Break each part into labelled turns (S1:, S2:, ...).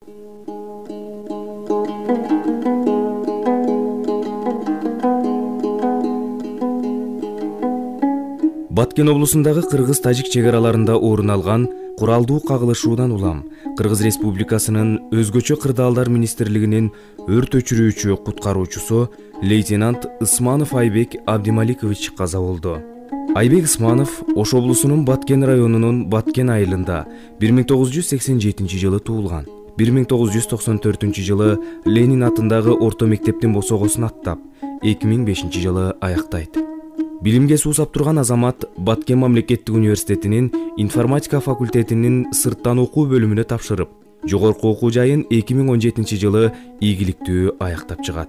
S1: Баткен облусундагы кыргыз-тажик чек араларында орун алган куралдуу кагылышуудан улам Кыргыз Республикасынын өзгөчө кырдаалдар министрлигинин өрт өчүрүүчү куткаруучусу лейтенант Ысманов Айбек Абдималикович каза болду. Айбек Ысманов Ош облусунун Баткен районунун Баткен айылында 1987 жылы туулган. 1994 жылы Ленин атындагы орто мектептин босогосун аттап, 2005 жылы аяктайт. Билимге суусап турган азамат Баткен мамлекеттик университетинин информатика факультетинин сырттан окуу бөлүмүнө тапшырып, жогорку окуу жайын 2017 жылы ийгиликтүү аяктап чыгат.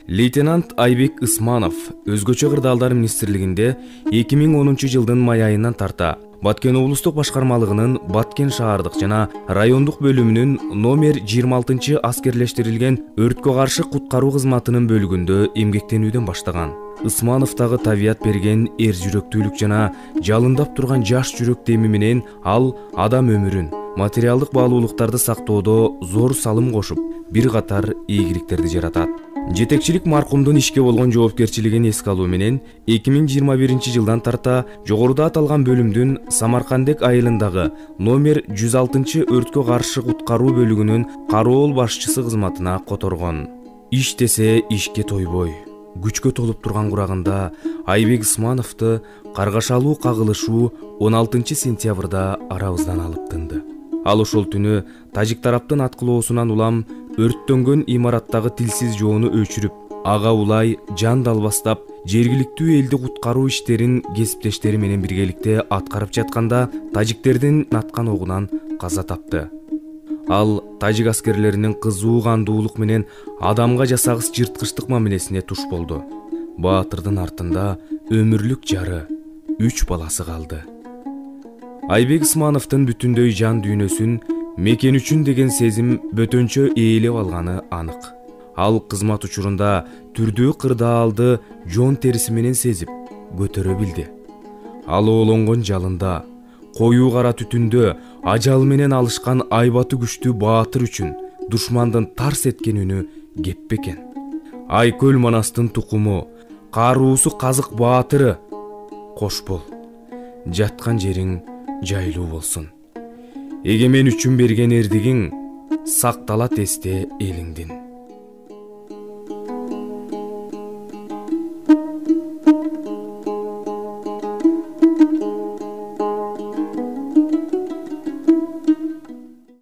S1: Лейтенант Айбек Ысманов өзгөчө кырдаалдар министрлигинде 2010 жылдын май айынан тарта Баткен облустук башкармалыгынын Баткен шаардык жана райондук бөлүмүнүн номер 26 аскерлештирилген өрткө каршы куткаруу кызматынын бөлүгүндө эмгектенүүдөн баштаган. Ысмановдагы табият берген эр жүрөктүүлүк жана жалындап турган жаш жүрөк деми менен ал адам өмүрүн, материалдык баалуулуктарды сактоодо зор салым кошуп, бир катар ийгиликтерди жаратат. Жетекчилик маркумдун ишке болгон жоопкерчилигин эске алуу менен 2021 жылдан тарта жогоруда аталган бөлүмдүн Самаркандек айылындагы номер 106 өрткө каршы куткаруу бөлүгүнүн кароол башчысы кызматына которгон. Иш десе ишке тойбой, күчкө толуп турган курагында Айбек Ысмановду каргашалуу кагылышуу 16 сентябрда арабыздан алып тынды. Ал ошол түнү тажик тараптын аткылоосунан улам өрттөнгөн имараттагы тилсиз жоону өчүрүп, ага улай жан далбастап, жергиликтүү элди куткаруу иштерин кесиптештери менен биргеликте аткарып жатканда тажиктердин аткан огунан каза тапты. Ал тажик аскерлеринин кызуу кандуулук менен адамга жасагыс жырткычтык мамилесине туш болду. Баатырдын артында өмүрлүк жары, 3 баласы калды. Айбек Ысмановдун бүтүндөй жан дүйнөсүн мекен үчүн деген сезим бөтөнчө ээлеп алганы анык. Ал кызмат учурунда түрдүү кырдаалды жон териси менен сезип, көтөрө билди. Ал оолонгон жалында, коюу кара түтүндө ажал менен алышкан айбаты күчтүү баатыр үчүн душмандын тарс эткен үнү кеп бекен. Айкөл Манастын тукуму, кааруусу казык баатыры, кош бол. Жаткан жериң жайлуу болсун. Эгемен үчүн берген эрдигиң сакталат эсте элиңдин.